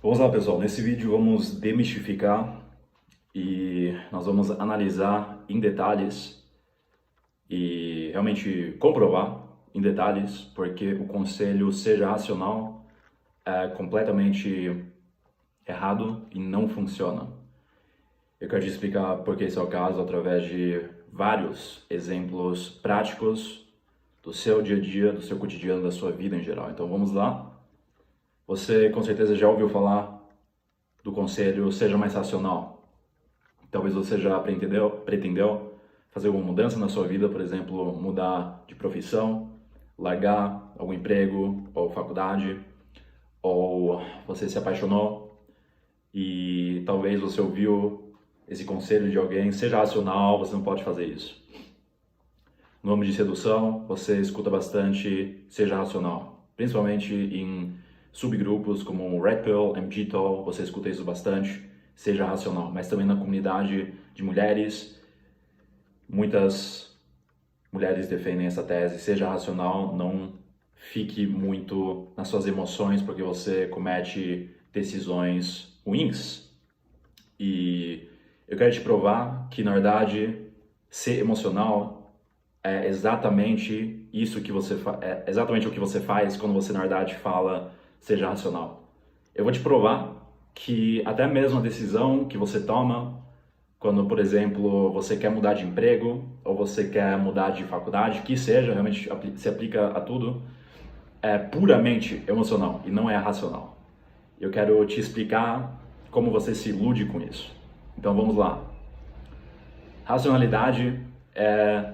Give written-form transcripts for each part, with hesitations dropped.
Vamos lá, pessoal. Nesse vídeo vamos demistificar e nós vamos analisar em detalhes e realmente comprovar em detalhes porque o conselho seja racional é completamente errado e não funciona. Eu quero te explicar por que esse é o caso através de vários exemplos práticos do seu dia a dia, do seu cotidiano, da sua vida em geral. Então vamos lá. Você com certeza já ouviu falar do conselho seja mais racional. Talvez você já pretendeu fazer alguma mudança na sua vida, por exemplo, mudar de profissão, largar algum emprego ou faculdade, ou você se apaixonou e talvez você ouviu esse conselho de alguém, seja racional, você não pode fazer isso. No âmbito de sedução, você escuta bastante, seja racional, principalmente em subgrupos como Red Pill, MG Tool, você escuta isso bastante, seja racional, mas também na comunidade de mulheres, muitas mulheres defendem essa tese, seja racional, não fique muito nas suas emoções porque você comete decisões ruins. E eu quero te provar que, na verdade, ser emocional é exatamente isso que é exatamente o que você faz quando você, na verdade, fala seja racional. Eu vou te provar que até mesmo a decisão que você toma quando, por exemplo, você quer mudar de emprego ou você quer mudar de faculdade, que seja, realmente se aplica a tudo, é puramente emocional e não é racional. Eu quero te explicar como você se ilude com isso. Então vamos lá. Racionalidade é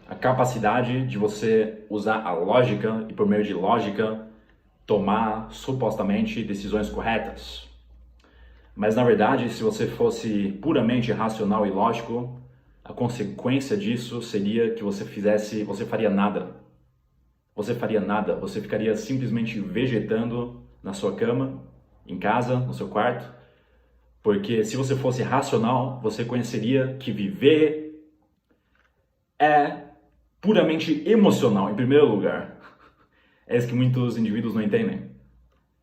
a capacidade de você usar a lógica e, por meio de lógica, tomar supostamente decisões corretas. Mas na verdade, se você fosse puramente racional e lógico, a consequência disso seria que você faria nada. Você faria nada, você ficaria simplesmente vegetando na sua cama, em casa, no seu quarto, porque se você fosse racional, você conheceria que viver é puramente emocional, em primeiro lugar. É isso que muitos indivíduos não entendem.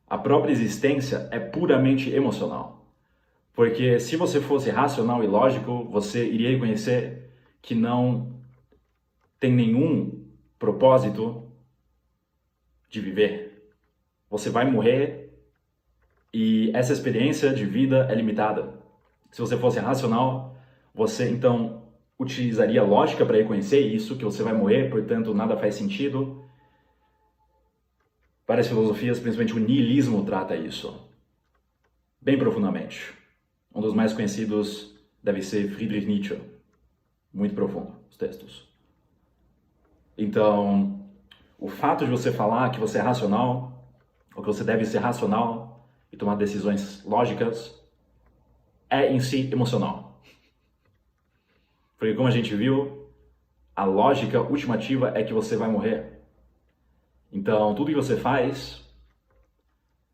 A própria existência é puramente emocional. Porque se você fosse racional e lógico, você iria reconhecer que não tem nenhum propósito de viver. Você vai morrer e essa experiência de vida é limitada. Se você fosse racional, você então utilizaria lógica para reconhecer isso, que você vai morrer, portanto nada faz sentido. Várias filosofias, principalmente o niilismo, trata isso bem profundamente. Um dos mais conhecidos deve ser Friedrich Nietzsche. Muito profundo, os textos. Então, o fato de você falar que você é racional, ou que você deve ser racional e tomar decisões lógicas, é em si emocional. Porque como a gente viu, a lógica ultimativa é que você vai morrer. Então, tudo que você faz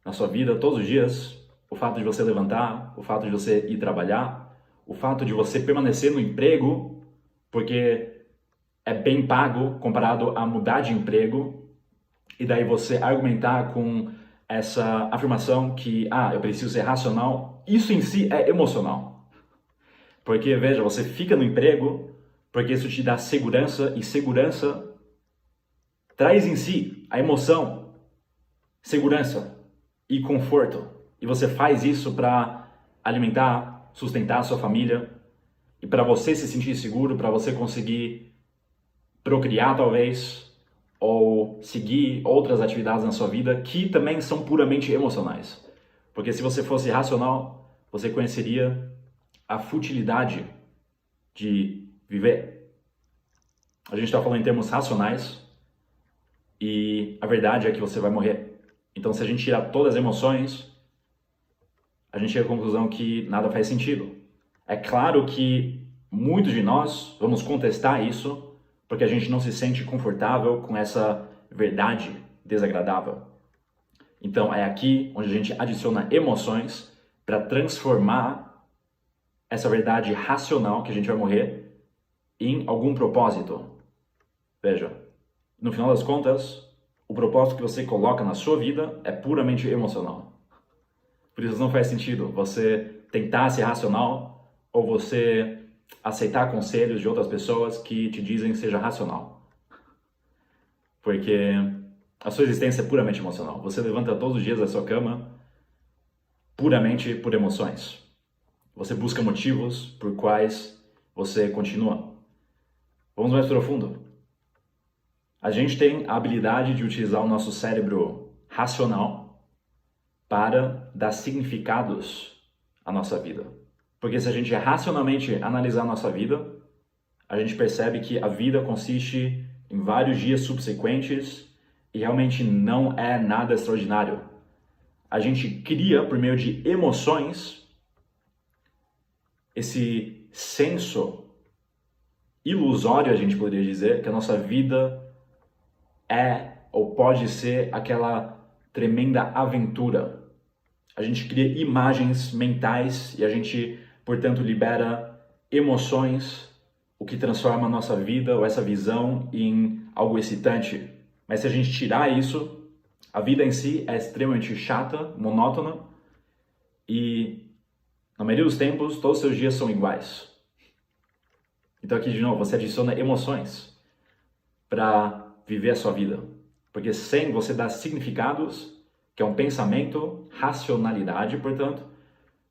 na sua vida, todos os dias, o fato de você levantar, o fato de você ir trabalhar, o fato de você permanecer no emprego, porque é bem pago comparado a mudar de emprego, e daí você argumentar com essa afirmação que, eu preciso ser racional, isso em si é emocional. Porque, veja, você fica no emprego porque isso te dá segurança, e segurança traz em si a emoção, segurança e conforto. E você faz isso para alimentar, sustentar a sua família e para você se sentir seguro, para você conseguir procriar talvez ou seguir outras atividades na sua vida que também são puramente emocionais. Porque se você fosse racional, você conheceria a futilidade de viver. A gente está falando em termos racionais e a verdade é que você vai morrer. Então, se a gente tirar todas as emoções, a gente chega à conclusão que nada faz sentido. É claro que muitos de nós vamos contestar isso porque a gente não se sente confortável com essa verdade desagradável. Então é aqui onde a gente adiciona emoções para transformar essa verdade racional que a gente vai morrer em algum propósito. Veja, no final das contas, o propósito que você coloca na sua vida é puramente emocional. Por isso não faz sentido você tentar ser racional ou você aceitar conselhos de outras pessoas que te dizem que seja racional. Porque a sua existência é puramente emocional. Você levanta todos os dias da sua cama puramente por emoções. Você busca motivos por quais você continua. Vamos mais profundo. A gente tem a habilidade de utilizar o nosso cérebro racional para dar significados à nossa vida. Porque se a gente racionalmente analisar a nossa vida, a gente percebe que a vida consiste em vários dias subsequentes e realmente não é nada extraordinário. A gente cria, por meio de emoções, esse senso ilusório, a gente poderia dizer, que a nossa vida é ou pode ser aquela tremenda aventura. A gente cria imagens mentais e a gente, portanto, libera emoções, o que transforma a nossa vida ou essa visão em algo excitante. Mas se a gente tirar isso, a vida em si é extremamente chata, monótona e, na maioria dos tempos, todos os seus dias são iguais. Então aqui, de novo, você adiciona emoções para viver a sua vida. Porque sem você dar significados, que é um pensamento, racionalidade, portanto,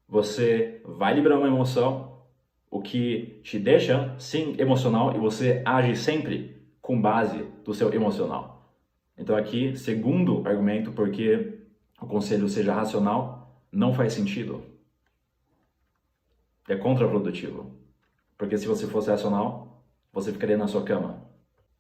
você vai liberar uma emoção, o que te deixa, sim, emocional, e você age sempre com base do seu emocional. Então aqui, segundo argumento, porque o conselho seja racional, não faz sentido. É contraprodutivo. Porque se você fosse racional, você ficaria na sua cama.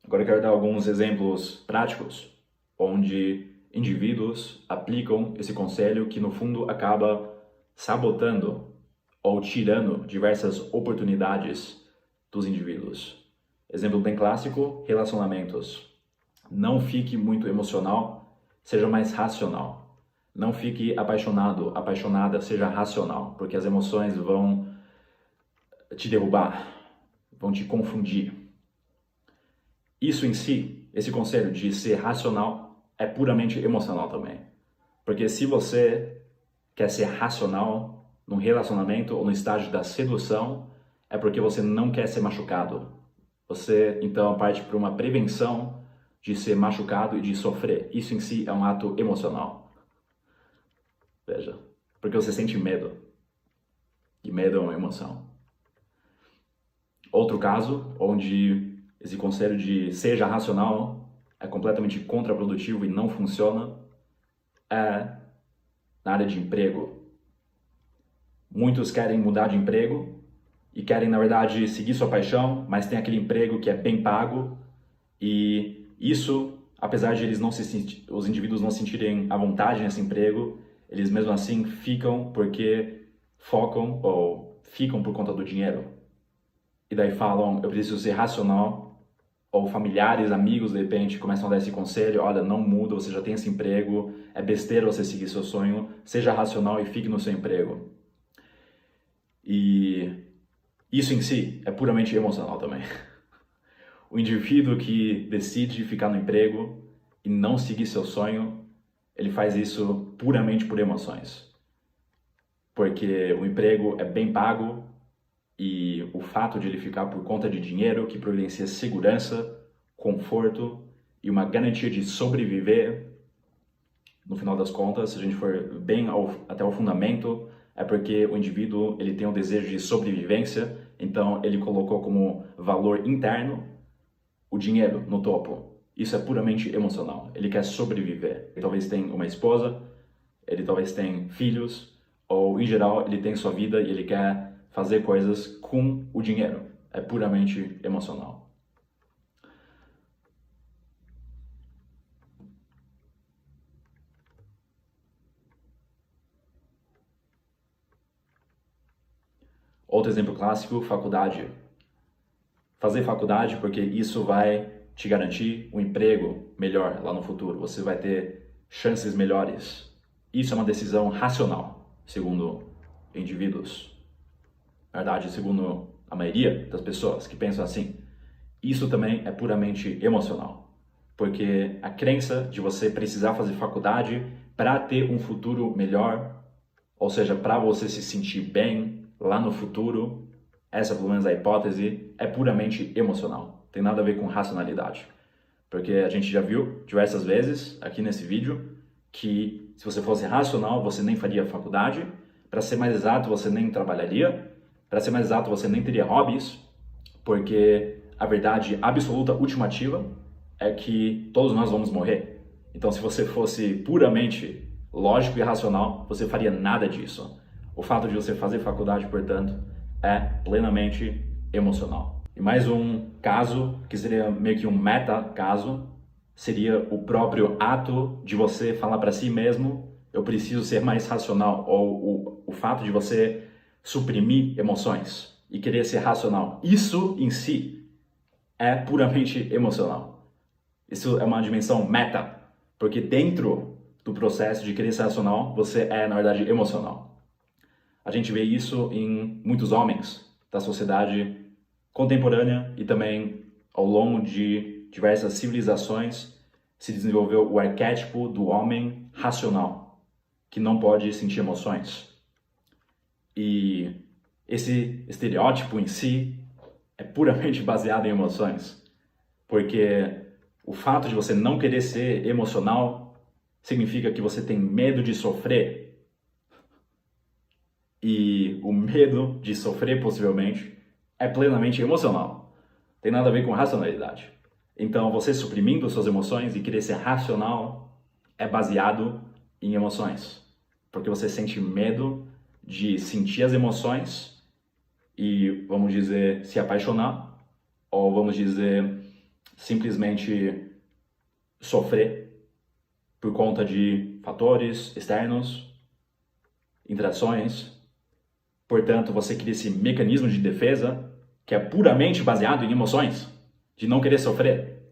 Agora eu quero dar alguns exemplos práticos, onde indivíduos aplicam esse conselho que no fundo acaba sabotando ou tirando diversas oportunidades dos indivíduos. Exemplo bem clássico, relacionamentos. Não fique muito emocional, seja mais racional. Não fique apaixonado, apaixonada, seja racional, porque as emoções vão te derrubar, vão te confundir. Isso em si, esse conselho de ser racional, é puramente emocional também. Porque se você quer ser racional num relacionamento ou no estágio da sedução, é porque você não quer ser machucado. Você, então, parte para uma prevenção de ser machucado e de sofrer. Isso em si é um ato emocional. Veja, porque você sente medo. E medo é uma emoção. Outro caso, onde esse conselho de seja racional é completamente contraprodutivo e não funciona, é na área de emprego. Muitos querem mudar de emprego e querem, na verdade, seguir sua paixão, mas tem aquele emprego que é bem pago e isso, apesar de eles os indivíduos não se sentirem à vontade nesse emprego, eles mesmo assim ficam porque focam ou ficam por conta do dinheiro. E daí falam, eu preciso ser racional, ou familiares, amigos, de repente, começam a dar esse conselho, olha, não muda, você já tem esse emprego, é besteira você seguir seu sonho, seja racional e fique no seu emprego. E isso em si é puramente emocional também. O indivíduo que decide ficar no emprego e não seguir seu sonho, ele faz isso puramente por emoções. Porque o emprego é bem pago, e o fato de ele ficar por conta de dinheiro que providencia segurança, conforto e uma garantia de sobreviver, no final das contas, se a gente for bem até o fundamento, é porque o indivíduo ele tem um desejo de sobrevivência, então ele colocou como valor interno o dinheiro no topo. Isso é puramente emocional. Ele quer sobreviver. Ele talvez tenha uma esposa, ele talvez tenha filhos, ou em geral ele tem sua vida e ele quer fazer coisas com o dinheiro. É puramente emocional. Outro exemplo clássico, faculdade. Fazer faculdade porque isso vai te garantir um emprego melhor lá no futuro. Você vai ter chances melhores. Isso é uma decisão racional, segundo indivíduos. Na verdade, segundo a maioria das pessoas que pensam assim, isso também é puramente emocional. Porque a crença de você precisar fazer faculdade para ter um futuro melhor Ou seja, para você se sentir bem lá no futuro, essa pelo menos a hipótese é puramente emocional. Tem nada a ver com racionalidade. Porque a gente já viu diversas vezes aqui nesse vídeo que se você fosse racional, você nem faria faculdade. Para ser mais exato, você nem trabalharia. Para ser mais exato, você nem teria hobbies. Porque a verdade absoluta, ultimativa, é que todos nós vamos morrer. Então, se você fosse puramente lógico e racional, você faria nada disso. O fato de você fazer faculdade, portanto, é plenamente emocional. E mais um caso, que seria meio que um meta-caso, seria o próprio ato de você falar para si mesmo: eu preciso ser mais racional, ou o fato de você suprimir emoções e querer ser racional. Isso em si é puramente emocional. Isso é uma dimensão meta, porque dentro do processo de querer ser racional, você é, na verdade, emocional. A gente vê isso em muitos homens da sociedade contemporânea e também ao longo de diversas civilizações se desenvolveu o arquétipo do homem racional, que não pode sentir emoções. E esse estereótipo em si é puramente baseado em emoções, porque o fato de você não querer ser emocional significa que você tem medo de sofrer. E o medo de sofrer, possivelmente, é plenamente emocional. Tem nada a ver com racionalidade. Então, você suprimindo suas emoções e querer ser racional é baseado em emoções. Porque você sente medo de sentir as emoções e, vamos dizer, se apaixonar, ou vamos dizer, simplesmente sofrer por conta de fatores externos, interações. Portanto, você cria esse mecanismo de defesa que é puramente baseado em emoções, de não querer sofrer.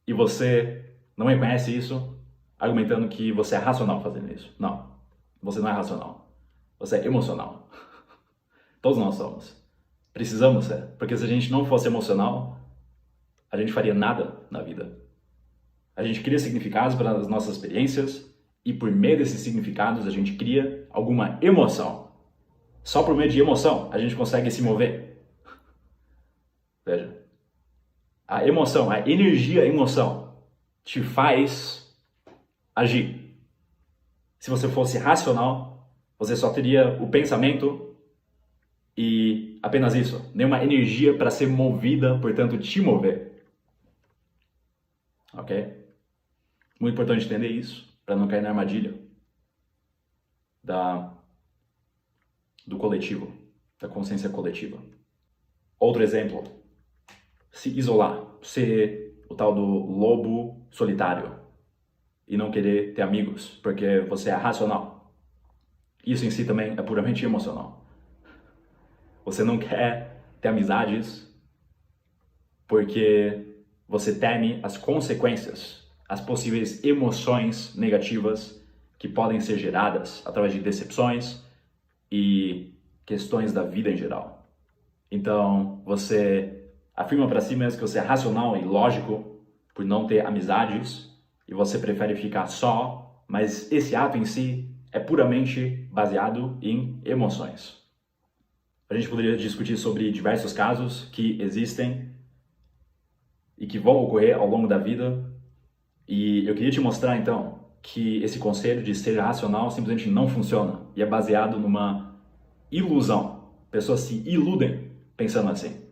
E você não reconhece isso argumentando que você é racional fazendo isso. Não, você não é racional. Você é emocional. Todos nós somos. Precisamos ser. Porque se a gente não fosse emocional, a gente faria nada na vida. A gente cria significados para as nossas experiências e por meio desses significados a gente cria alguma emoção. Só por meio de emoção a gente consegue se mover. Veja, a emoção, a energia emoção te faz agir. Se você fosse racional, você só teria o pensamento e apenas isso. Nenhuma energia para ser movida, portanto, te mover. Ok? Muito importante entender isso, para não cair na armadilha do coletivo, da consciência coletiva. Outro exemplo, se isolar, ser o tal do lobo solitário e não querer ter amigos, porque você é racional. Isso em si também é puramente emocional. Você não quer ter amizades porque você teme as consequências, as possíveis emoções negativas que podem ser geradas através de decepções e questões da vida em geral. Então, você afirma para si mesmo que você é racional e lógico por não ter amizades e você prefere ficar só, mas esse ato em si é puramente baseado em emoções. A gente poderia discutir sobre diversos casos que existem e que vão ocorrer ao longo da vida, e eu queria te mostrar então que esse conselho de ser racional simplesmente não funciona e é baseado numa ilusão. Pessoas se iludem pensando assim.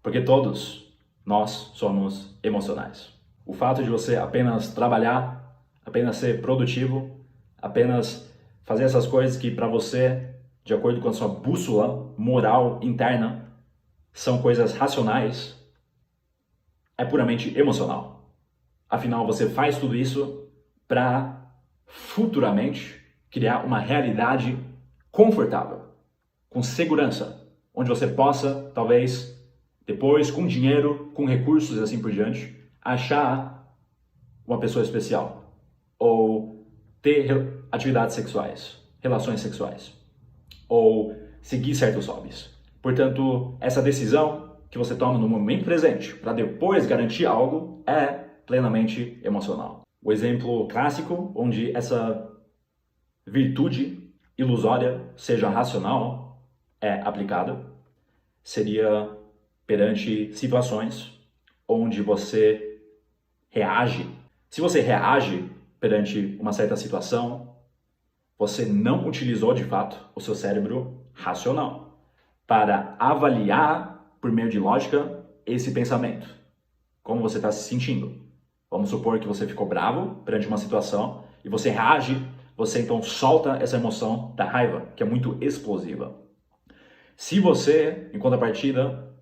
Porque todos nós somos emocionais. O fato de você apenas trabalhar, apenas ser produtivo, apenas fazer essas coisas que para você, de acordo com a sua bússola moral interna, são coisas racionais, é puramente emocional. Afinal, você faz tudo isso para futuramente criar uma realidade confortável, com segurança, onde você possa, talvez, depois, com dinheiro, com recursos e assim por diante, achar uma pessoa especial ou ter atividades sexuais, relações sexuais, ou seguir certos hobbies. Portanto, essa decisão que você toma no momento presente para depois garantir algo é plenamente emocional. O exemplo clássico onde essa virtude ilusória, seja racional, é aplicada, seria perante situações onde você reage. Se você reage perante uma certa situação, você não utilizou de fato o seu cérebro racional para avaliar, por meio de lógica, esse pensamento. Como você está se sentindo. Vamos supor que você ficou bravo perante uma situação e você reage, você então solta essa emoção da raiva, que é muito explosiva. Se você, em contrapartida,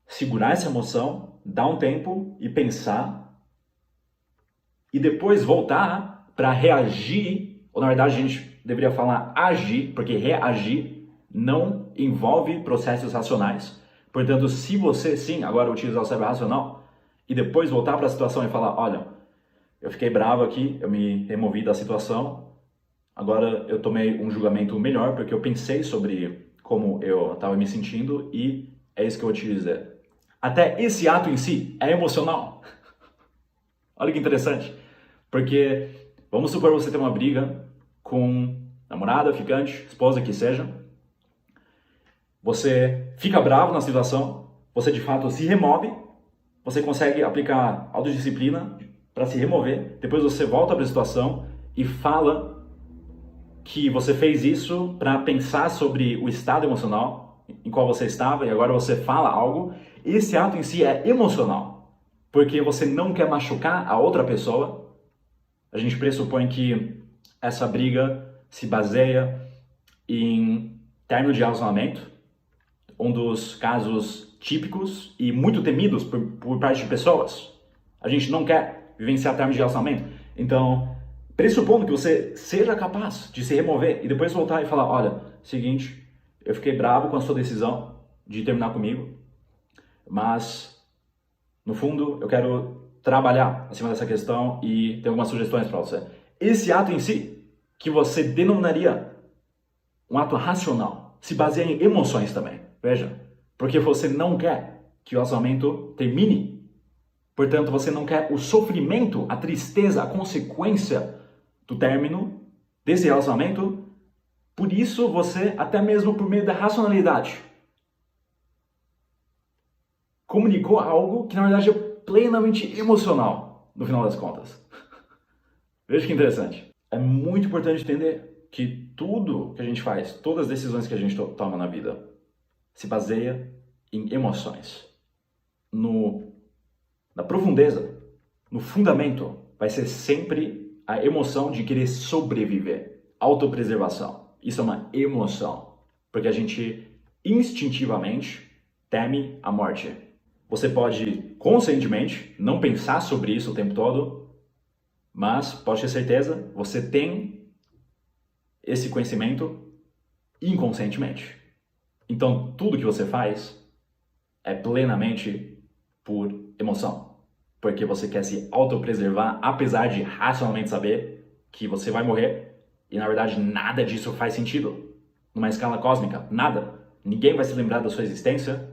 segurar essa emoção, dar um tempo e pensar, e depois voltar para reagir, ou na verdade a gente deveria falar agir, porque reagir não envolve processos racionais. Portanto, se você sim agora utilizar o cérebro racional e depois voltar para a situação e falar, olha, eu fiquei bravo aqui, eu me removi da situação, agora eu tomei um julgamento melhor porque eu pensei sobre como eu estava me sentindo e é isso que eu utilizei. Até esse ato em si é emocional. Olha que interessante. Porque vamos supor você ter uma briga com namorada, ficante, esposa, que seja. Você fica bravo na situação, você de fato se remove, você consegue aplicar autodisciplina para se remover, depois você volta para a situação e fala que você fez isso para pensar sobre o estado emocional em qual você estava e agora você fala algo. Esse ato em si é emocional, porque você não quer machucar a outra pessoa. A gente pressupõe que essa briga se baseia em término de relacionamento, um dos casos típicos e muito temidos por parte de pessoas. A gente não quer vivenciar término de relacionamento. Então, pressupondo que você seja capaz de se remover e depois voltar e falar, olha, seguinte, eu fiquei bravo com a sua decisão de terminar comigo, mas, no fundo, eu quero trabalhar acima dessa questão e ter algumas sugestões para você. Esse ato em si, que você denominaria um ato racional, se baseia em emoções também. Veja, porque você não quer que o relacionamento termine. Portanto, você não quer o sofrimento, a tristeza, a consequência do término desse relacionamento. Por isso, você, até mesmo por meio da racionalidade, comunicou algo que, na verdade, é plenamente emocional, no final das contas. Veja que interessante. É muito importante entender que tudo que a gente faz, todas as decisões que a gente toma na vida, se baseia em emoções. Na profundeza, no fundamento, vai ser sempre a emoção de querer sobreviver. Autopreservação. Isso é uma emoção. Porque a gente instintivamente teme a morte. Você pode conscientemente não pensar sobre isso o tempo todo, mas pode ter certeza, você tem esse conhecimento inconscientemente. Então, tudo que você faz é plenamente por emoção. Porque você quer se autopreservar, apesar de racionalmente saber que você vai morrer. E, na verdade, nada disso faz sentido. Numa escala cósmica, nada. Ninguém vai se lembrar da sua existência,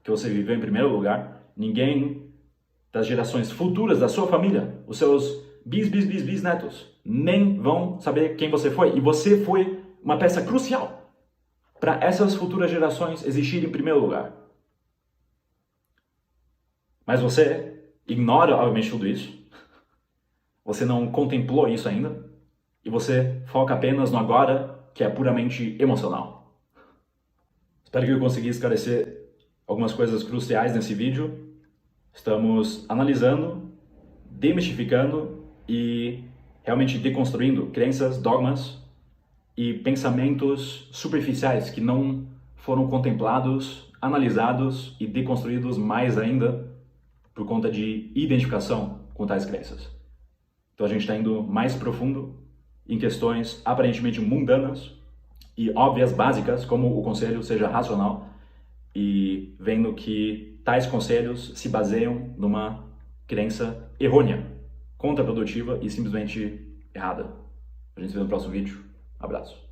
que você viveu em primeiro lugar. Ninguém das gerações futuras da sua família, os seus bisnetos, nem vão saber quem você foi. E você foi uma peça crucial para essas futuras gerações existirem em primeiro lugar. Mas você ignora, obviamente, tudo isso. Você não contemplou isso ainda. E você foca apenas no agora, que é puramente emocional. Espero que eu consegui esclarecer algumas coisas cruciais nesse vídeo. Estamos analisando, demistificando e realmente deconstruindo crenças, dogmas e pensamentos superficiais que não foram contemplados, analisados e deconstruídos mais ainda por conta de identificação com tais crenças. Então a gente está indo mais profundo em questões aparentemente mundanas e óbvias, básicas, como o conselho seja racional, e vendo que tais conselhos se baseiam numa crença errônea, contraprodutiva e simplesmente errada. A gente se vê no próximo vídeo. Abraço.